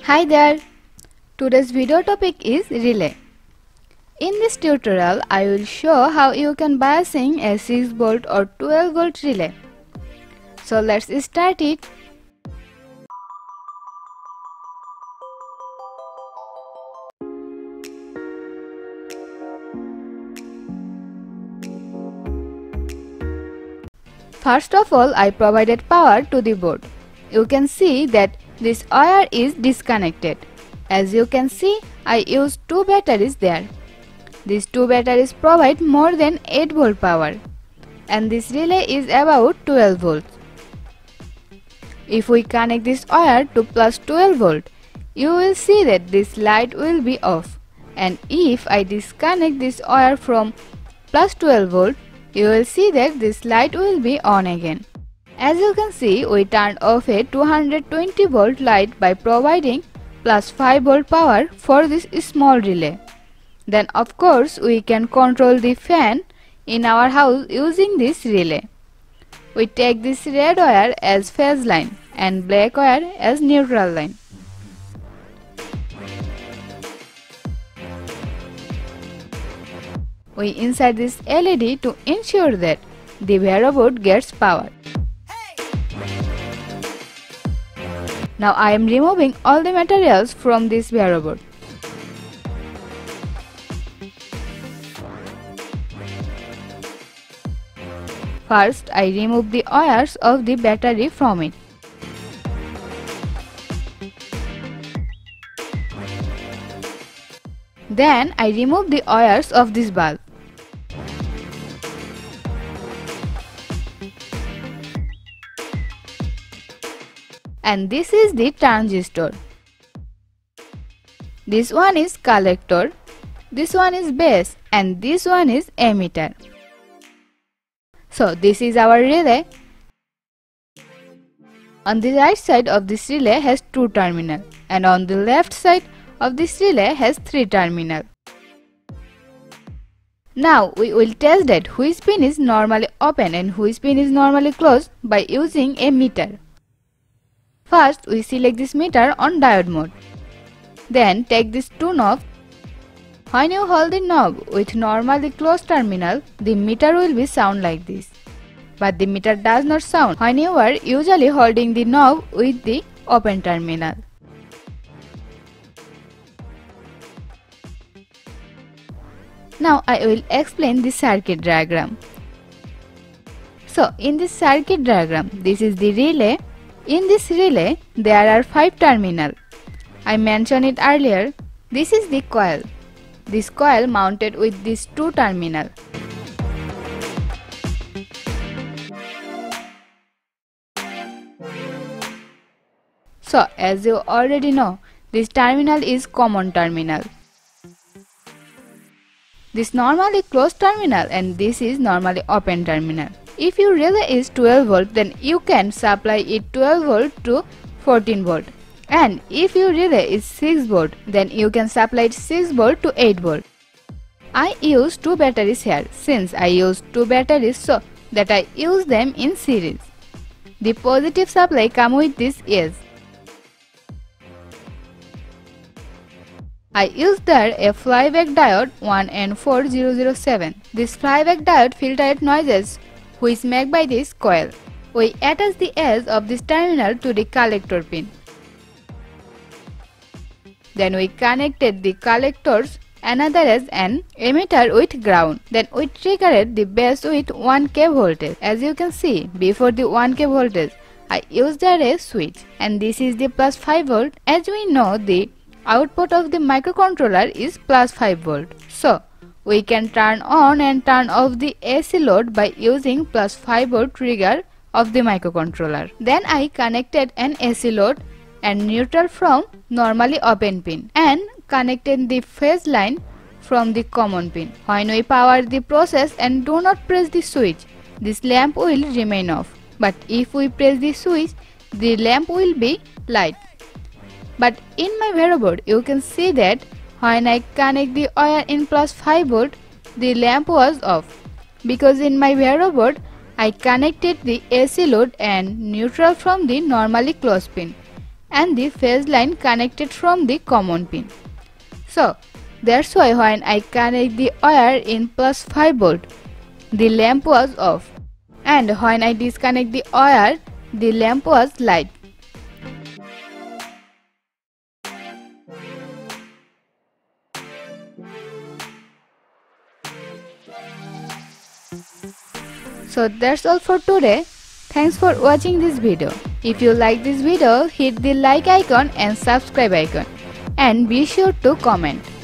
Hi there! Today's video topic is relay. In this tutorial, I will show how you can biasing a 6V or 12V relay. So let's start it. First of all, I provided power to the board. You can see that this wire is disconnected. As you can see, I used two batteries there. These two batteries provide more than 8V power, and this relay is about 12V. If we connect this wire to plus 12V, you will see that this light will be off, and if I disconnect this wire from plus 12V, you will see that this light will be on again. As you can see, we turned off a 220V light by providing plus 5V power for this small relay. Then of course we can control the fan in our house using this relay. We take this red wire as phase line and black wire as neutral line. We insert this LED to ensure that the Vero board gets power. Now I am removing all the materials from this Vero board. First, I remove the wires of the battery from it. Then I remove the wires of this bulb. And this is the transistor. This one is collector, this one is base, and this one is emitter. So this is our relay. On the right side of this relay has two terminals, and on the left side of this relay has three terminals. Now we will test that which pin is normally open and which pin is normally closed by using a meter. First, we select this meter on diode mode. Then take these two knobs. When you hold the knob with normally closed terminal, the meter will be sound like this. But the meter does not sound when you are usually holding the knob with the open terminal. Now I will explain the circuit diagram. So in this circuit diagram, this is the relay. In this relay, there are 5 terminals. I mentioned it earlier. This is the coil. This coil mounted with these two terminals. So as you already know, this terminal is common terminal. This normally closed terminal and this is normally open terminal. If your relay is 12V, then you can supply it 12V to 14V. And if your relay is 6V, then you can supply it 6V to 8V. I use two batteries here. Since I use two batteries, so that I use them in series. The positive supply comes with this edge. I used there a flyback diode 1N4007. This flyback diode filtered noises which made by this coil. We attach the edge of this terminal to the collector pin. Then we connected the collectors another as an emitter with ground. Then we triggered the base with 1K voltage. As you can see, before the 1K voltage, I used there a switch, and this is the plus 5V. As we know, the output of the microcontroller is plus 5V. So we can turn on and turn off the AC load by using plus 5V trigger of the microcontroller. Then I connected an AC load and neutral from normally open pin and connected the phase line from the common pin. When we power the process and do not press the switch, this lamp will remain off. But if we press the switch, the lamp will be light. But in my Vero board, you can see that when I connect the wire in plus 5V, the lamp was off. Because in my Vero board, I connected the AC load and neutral from the normally closed pin. and the phase line connected from the common pin. So that's why when I connect the wire in plus 5 volt, the lamp was off, and when I disconnect the wire, the lamp was light. So that's all for today. Thanks for watching this video. If you like this video, hit the like icon and subscribe icon, and be sure to comment.